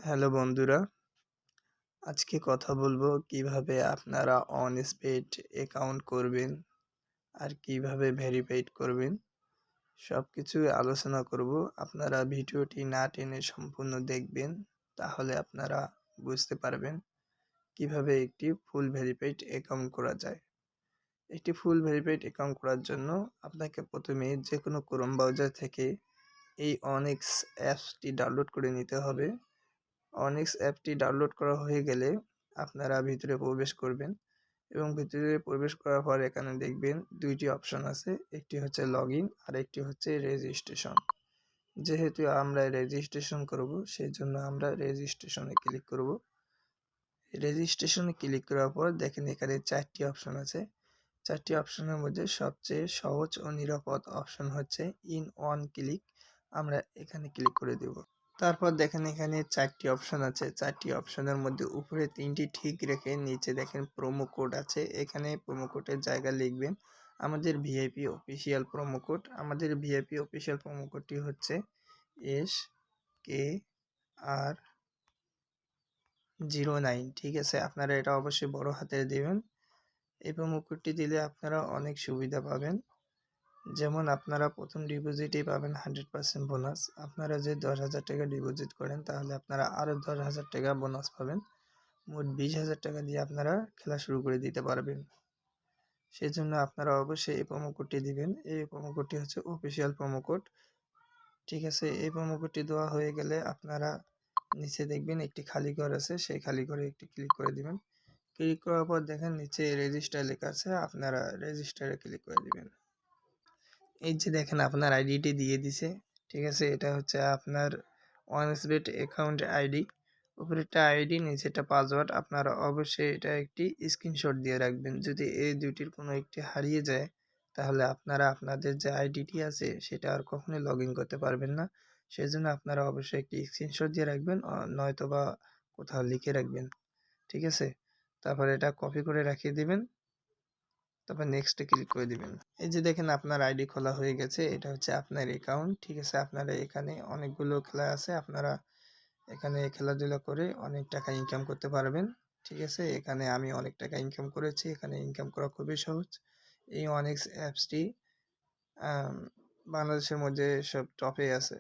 Hello বন্ধুরা, আজকে কথা বলবো কিভাবে আপনারা অন স্পেড অ্যাকাউন্ট করবেন আর কিভাবে ভেরিফাইড করবেন সবকিছু আলোচনা করব। আপনারা ভিডিওটি না টেনে সম্পূর্ণ দেখবেন, তাহলে আপনারা বুঝতে পারবেন কিভাবে একটি ফুল ভেরিফাইড অ্যাকাউন্ট করা যায়। একটি ফুল ভেরিফাইড অ্যাকাউন্ট করার জন্য আপনাকে প্রথমে যে কোনো ক্রোম ব্রাউজার থেকে এই অনেক্স অ্যাপসটি ডাউনলোড করে নিতে হবে। অনেক্স অ্যাপটি ডাউনলোড করা হয়ে গেলে আপনারা ভিতরে প্রবেশ করবেন এবং ভিতরে প্রবেশ করার পর এখানে দেখবেন দুইটি অপশন আছে, একটি হচ্ছে লগ ইন আর একটি হচ্ছে রেজিস্ট্রেশন। যেহেতু আমরা রেজিস্ট্রেশন করব সেই জন্য আমরা রেজিস্ট্রেশনে ক্লিক করব। রেজিস্ট্রেশনে ক্লিক করার পর দেখেন এখানে চারটি অপশন আছে। চারটি অপশনের মধ্যে সবচেয়ে সহজ ও নিরাপদ অপশন হচ্ছে ইন ওয়ান ক্লিক। আমরা এখানে ক্লিক করে দেব। তারপর দেখেন এখানে চারটি অপশন আছে। চারটি অপশনের মধ্যে উপরে তিনটি ঠিক রেখে নিচে দেখেন প্রোমো কোড আছে। এখানে প্রোমো কোডের জায়গা লিখবেন আমাদের ভিআইপি অফিসিয়াল প্রোমো কোড। আমাদের ভিআইপি অফিসিয়াল প্রোমো কোডটি হচ্ছে SKR09। ঠিক আছে, আপনারা এটা অবশ্যই বড় হাতের দিবেন। এই প্রোমো কোডটি দিলে আপনারা অনেক সুবিধা পাবেন। যেমন আপনারা প্রথম ডিপোজিটেই পাবেন 100% বোনাস। আপনারা যে 10,000 টাকা ডিপোজিট করেন তাহলে আপনারা আরও 10,000 টাকা বোনাস পাবেন। মোট 20,000 টাকা দিয়ে আপনারা খেলা শুরু করে দিতে পারবেন। সেই জন্য আপনারা অবশ্যই এই প্রোমো কোডটি দিবেন। এই প্রোমো কোডটি হচ্ছে অফিসিয়াল প্রোমো কোড। ঠিক আছে, এই প্রোমো কোডটি দেওয়া হয়ে গেলে আপনারা নিচে দেখবেন একটি খালি ঘর আছে, সেই খালি ঘরে একটি ক্লিক করে দিবেন। ক্লিক করার পর দেখেন নিচে রেজিস্টার লেখা আছে, আপনারা রেজিস্টারে ক্লিক করে দিবেন। এই যে দেখেন আপনার আইডিটি দিয়ে দিছে। ঠিক আছে, এটা হচ্ছে আপনার ওয়ানসবেট অ্যাকাউন্ট আইডি। উপরেরটা আইডি, নিচেরটা পাসওয়ার্ড। আপনারা অবশ্যই এটা একটি স্ক্রিনশট দিয়ে রাখবেন। যদি এই দুইটির কোনো একটি হারিয়ে যায় তাহলে আপনারা আপনাদের যে আইডিটি আছে সেটা আর কখনোই লগ ইন করতে পারবেন না। সেই জন্য আপনারা অবশ্যই একটি স্ক্রিনশট দিয়ে রাখবেন, নয়তো বা কোথাও লিখে রাখবেন। ঠিক আছে, তারপর এটা কপি করে রাখিয়ে দিবেন, তারপর নেক্সটে ক্লিক করে দিবেন। এই যে দেখেন আপনার আইডি খোলা হয়ে গেছে, এটা হচ্ছে আপনার অ্যাকাউন্ট। ঠিক আছে, আপনারা এখানে অনেকগুলো খেলা আছে, আপনারা এখানে খেলাধুলা করে অনেক টাকা ইনকাম করতে পারবেন। ঠিক আছে, এখানে আমি অনেক টাকা ইনকাম করেছি। এখানে ইনকাম করা খুবই সহজ। এই অনেক্স অ্যাপসটি বাংলাদেশের মধ্যে সব টপে আছে।